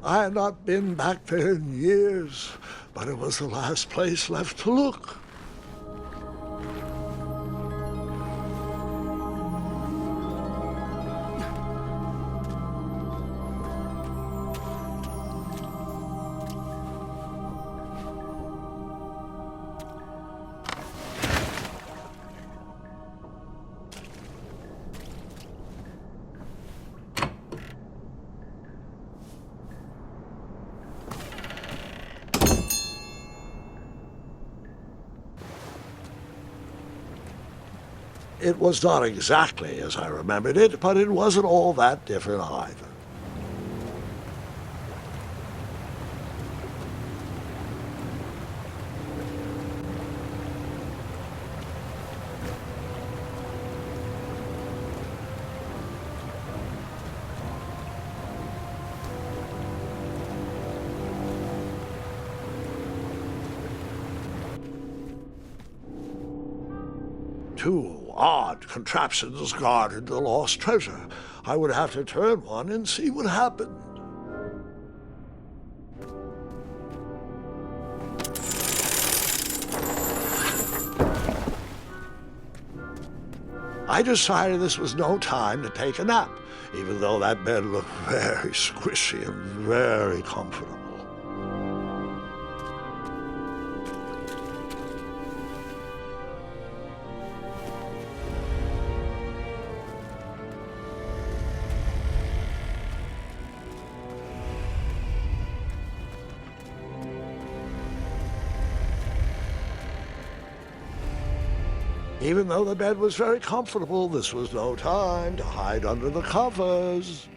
I had not been back there in years, but it was the last place left to look. It was not exactly as I remembered it, but it wasn't all that different either. Two odd contraptions guarded the lost treasure. I would have to turn one and see what happened. I decided this was no time to take a nap, even though that bed looked very squishy and very comfortable. Even though the bed was very comfortable, this was no time to hide under the covers.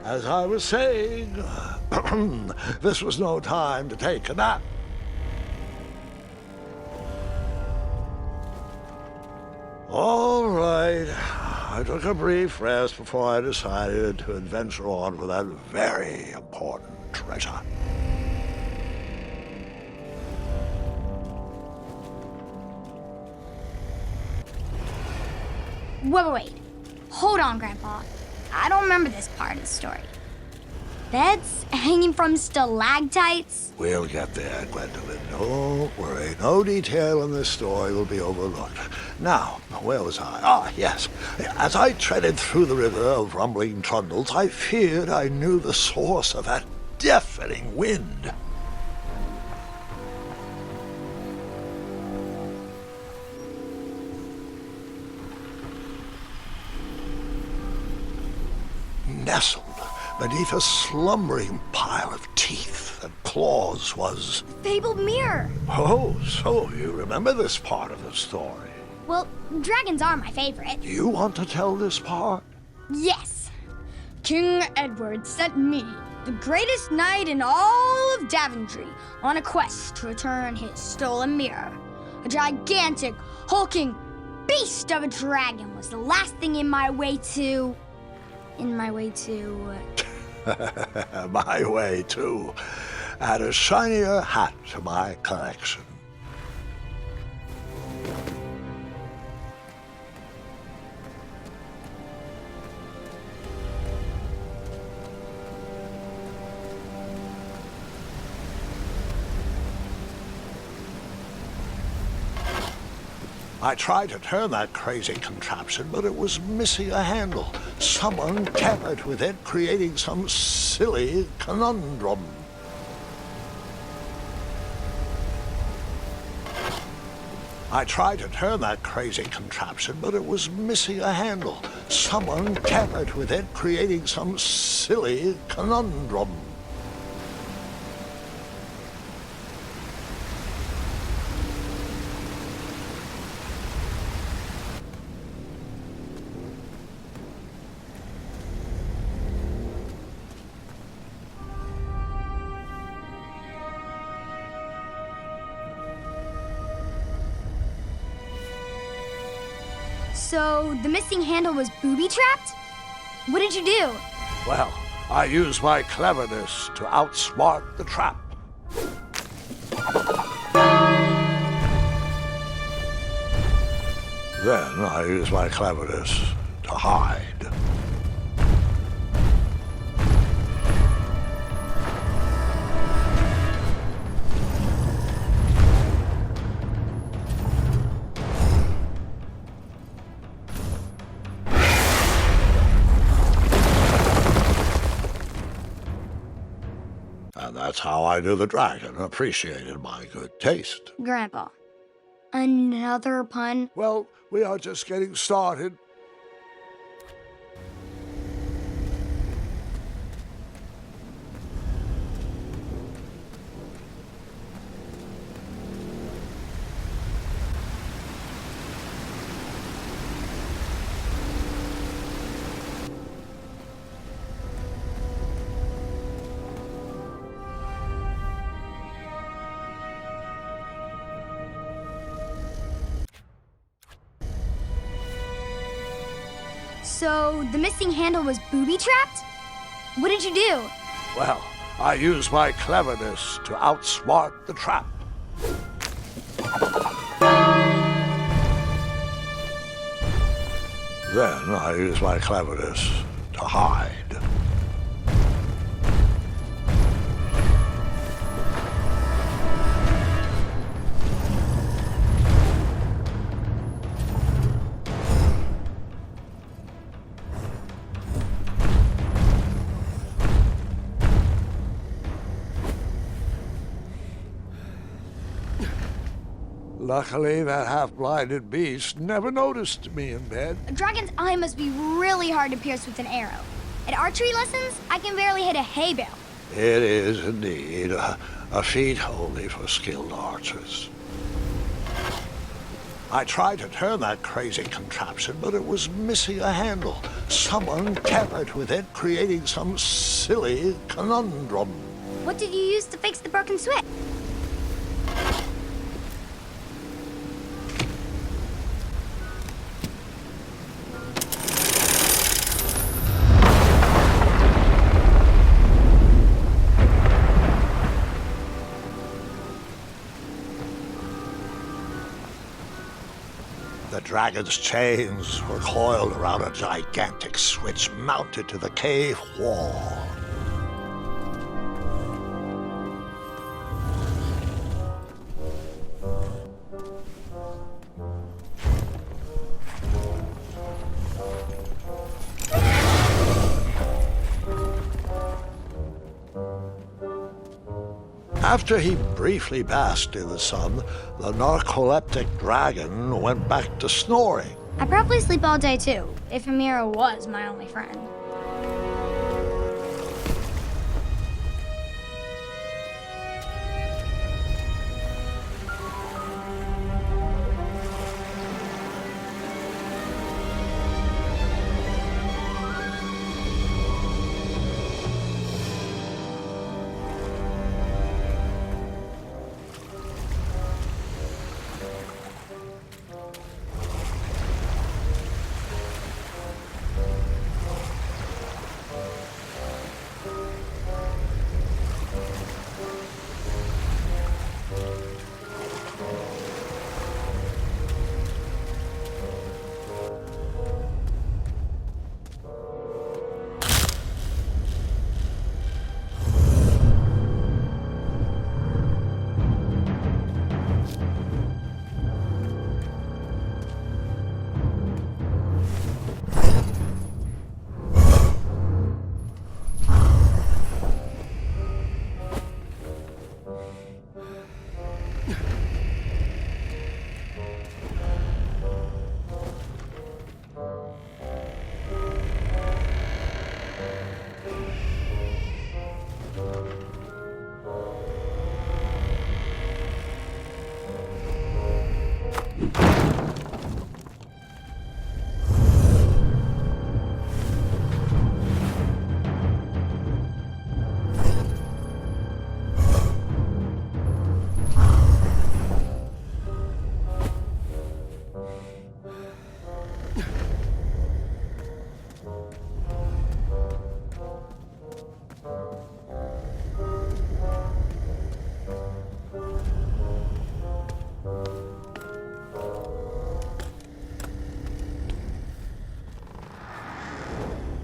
As I was saying, this was no time to take a nap. All right, I took a brief rest before I decided to adventure on with that very important treasure. Wait. Hold on, Grandpa. I don't remember this part of the story. Beds hanging from stalactites? We'll get there, Gwendolyn. Don't worry. No detail in this story will be overlooked. Now, where was I? Ah, yes. As I treaded through the river of rumbling trundles, I feared I knew the source of that deafening wind. Nestled beneath a slumbering pile of teeth and claws was... Fabled mirror. Oh, so you remember this part of the story. Well, dragons are my favorite. Do you want to tell this part? Yes. King Edward sent me, the greatest knight in all of Daventry, on a quest to return his stolen mirror. A gigantic, hulking beast of a dragon was the last thing in my way to... My way too. Add a shinier hat to my collection. I tried to turn that crazy contraption, but it was missing a handle. Someone tampered with it, creating some silly conundrum. I tried to turn that crazy contraption, but it was missing a handle. Someone tampered with it, creating some silly conundrum. So, the missing handle was booby-trapped? What did you do? Well, I used my cleverness to outsmart the trap. Then I use my cleverness to hide. And that's how I knew the dragon appreciated my good taste. Grandpa, another pun? Well, we are just getting started. So the missing handle was booby-trapped? What did you do? Well, I used my cleverness to outsmart the trap. Then I used my cleverness to hide. Luckily, that half-blinded beast never noticed me in bed. A dragon's eye must be really hard to pierce with an arrow. At archery lessons, I can barely hit a hay bale. It is indeed a feat only for skilled archers. I tried to turn that crazy contraption, but it was missing a handle. Someone tampered with it, creating some silly conundrum. What did you use to fix the broken switch? The dragon's chains were coiled around a gigantic switch mounted to the cave wall. After he briefly basked in the sun, the narcoleptic dragon went back to snoring. I probably sleep all day too, if Amira was my only friend.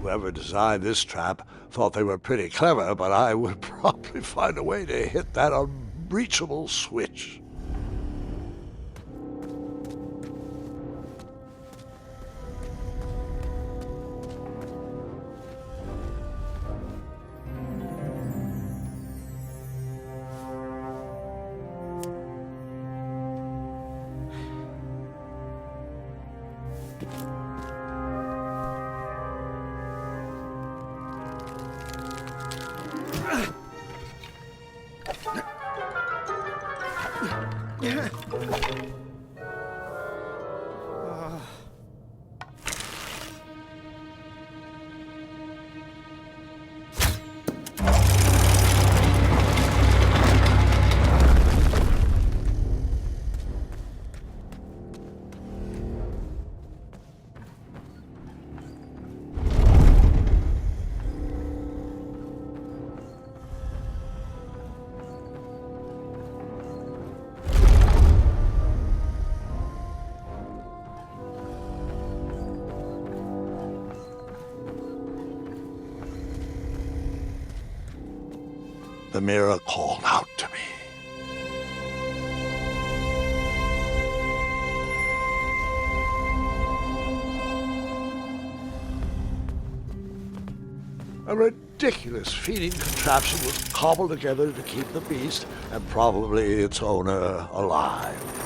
Whoever designed this trap thought they were pretty clever, but I would probably find a way to hit that unreachable switch. The mirror called out to me. A ridiculous feeding contraption was cobbled together to keep the beast and probably its owner alive.